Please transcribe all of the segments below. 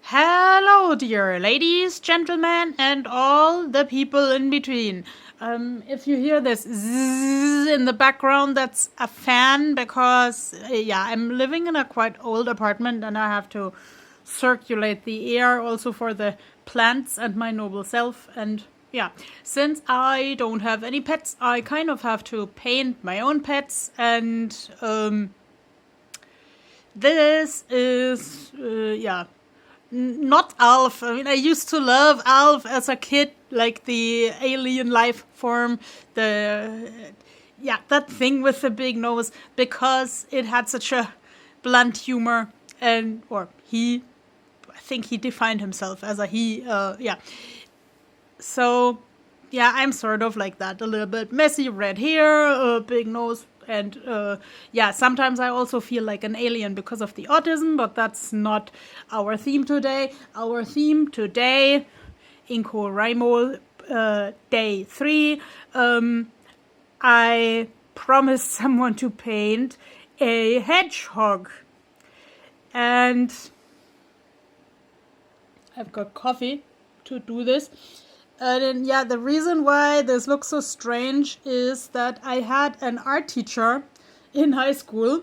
Hello, dear ladies, gentlemen, and all the people in between. If you hear this zzz in the background, that's a fan because, I'm living in a quite old apartment and I have to circulate the air also for the plants and my noble self. And since I don't have any pets, I kind of have to paint my own pets. And this is, not Alf. I mean, I used to love Alf as a kid, like the alien life form, that thing with the big nose, because it had such a blunt humor, I think he defined himself as a he, So, I'm sort of like that, a little bit messy red hair, big nose, and sometimes I also feel like an alien because of the autism, but that's not our theme today. Our theme today, Incowrimo, day 3. I promised someone to paint a hedgehog, and I've got coffee to do this. And the reason why this looks so strange is that I had an art teacher in high school,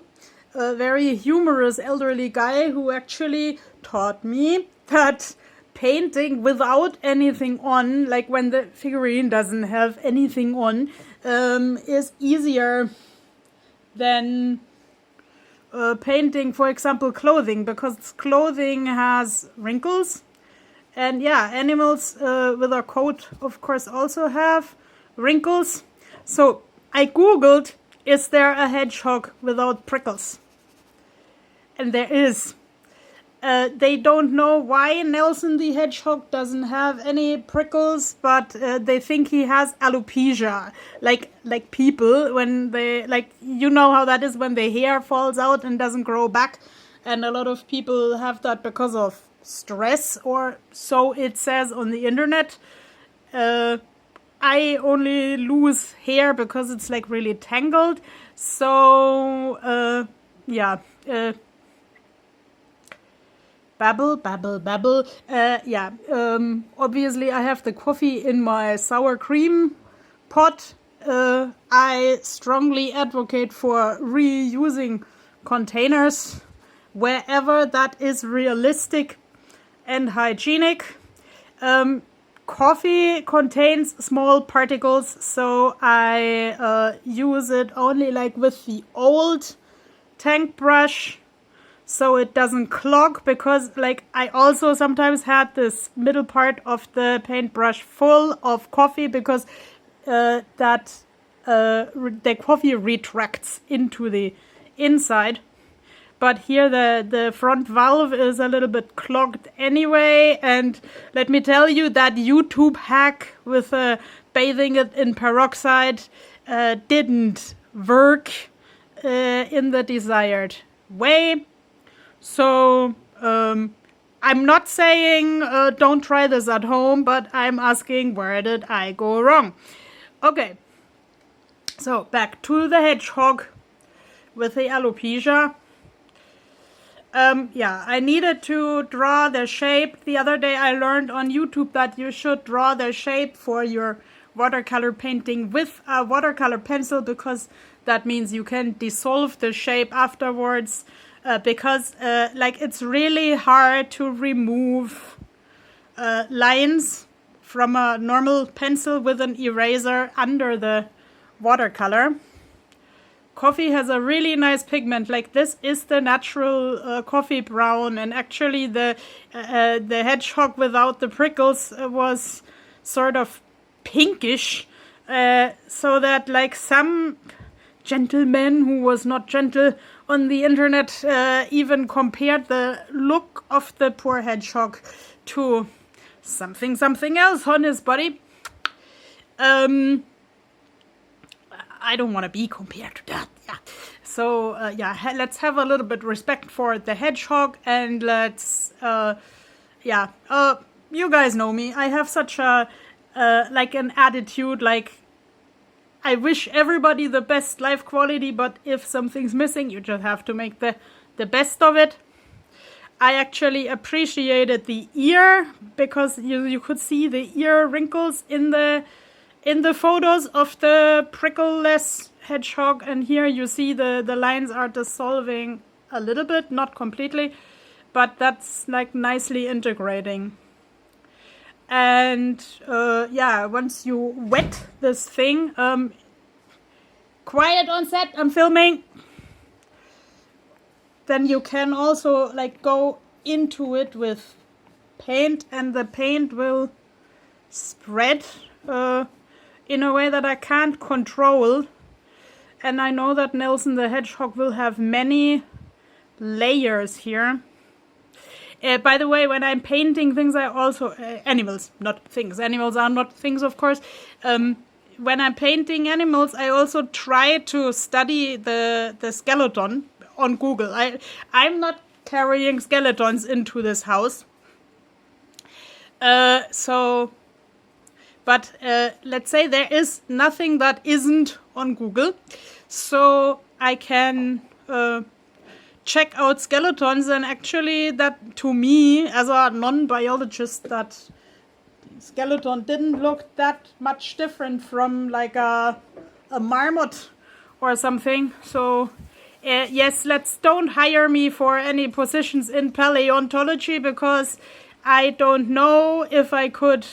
a very humorous elderly guy who actually taught me that painting without anything on, like when the figurine doesn't have anything on, is easier than painting, for example, clothing, because clothing has wrinkles. And animals with a coat, of course, also have wrinkles. So I googled, is there a hedgehog without prickles? And there is. They don't know why Nelson the hedgehog doesn't have any prickles, but they think he has alopecia, like people when they, you know how that is when the hair falls out and doesn't grow back, and a lot of people have that because of stress, or so it says on the internet. I only lose hair because it's like really tangled. So babble. Obviously I have the coffee in my sour cream pot. I strongly advocate for reusing containers wherever that is realistic and hygienic. Coffee contains small particles, so I use it only like with the old tank brush so it doesn't clog, because like I also sometimes had this middle part of the paintbrush full of coffee because the coffee retracts into the inside. But here the front valve is a little bit clogged anyway. And let me tell you, that YouTube hack with bathing it in peroxide didn't work in the desired way. So I'm not saying don't try this at home, but I'm asking, where did I go wrong? Okay, so back to the hedgehog with the alopecia. I needed to draw the shape. The other day I learned on YouTube that you should draw the shape for your watercolor painting with a watercolor pencil, because that means you can dissolve the shape afterwards, because it's really hard to remove lines from a normal pencil with an eraser under the watercolor. Coffee has a really nice pigment. Like, this is the natural coffee brown, and actually the hedgehog without the prickles was sort of pinkish, so that like some gentleman who was not gentle on the internet even compared the look of the poor hedgehog to something else on his body. I don't want to be compared to that. So let's have a little bit respect for the hedgehog, and let's you guys know me. I have such a an attitude, like I wish everybody the best life quality, but if something's missing, you just have to make the best of it. I actually appreciated the ear because you could see the ear wrinkles in the photos of the prickleless hedgehog, and here you see the lines are dissolving a little bit, not completely, but that's like nicely integrating. And yeah, once you wet this thing, quiet on set, I'm filming. Then you can also like go into it with paint, and the paint will spread in a way that I can't control. And I know that Nelson the Hedgehog will have many layers here. By the way, when I'm painting things, I also... animals, not things. Animals are not things, of course. When I'm painting animals, I also try to study the skeleton on Google. I'm not carrying skeletons into this house. But let's say there is nothing that isn't on Google. So I can check out skeletons, and actually that, to me, as a non-biologist, that skeleton didn't look that much different from like a marmot or something. So yes, don't hire me for any positions in paleontology, because I don't know if I could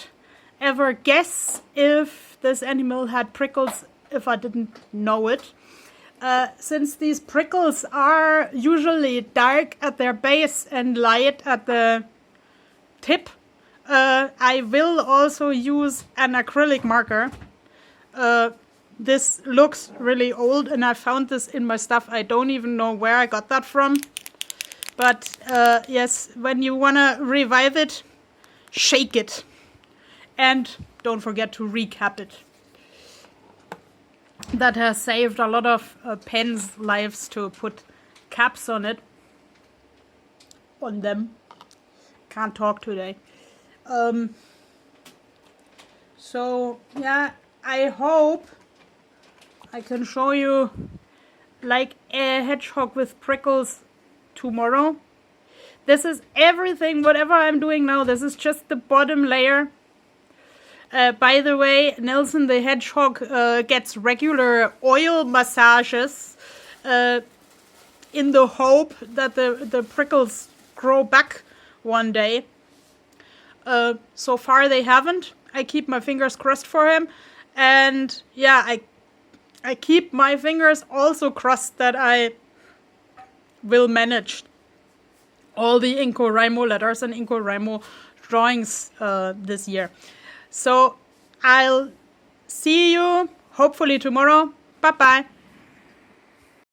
ever guess if this animal had prickles if I didn't know it. Since these prickles are usually dark at their base and light at the tip, I will also use an acrylic marker. This looks really old, and I found this in my stuff. I don't even know where I got that from. But yes, when you want to revive it, shake it. And don't forget to recap it. That has saved a lot of pens' lives to put caps on it. On them. Can't talk today. So, yeah, I hope I can show you like a hedgehog with prickles tomorrow. This is everything, whatever I'm doing now, this is just the bottom layer. By the way, Nelson the Hedgehog gets regular oil massages in the hope that the prickles grow back one day. So far they haven't. I keep my fingers crossed for him. And yeah, I keep my fingers also crossed that I will manage all the Incowrimo letters and Incowrimo drawings this year. So I'll see you hopefully tomorrow. Bye-bye.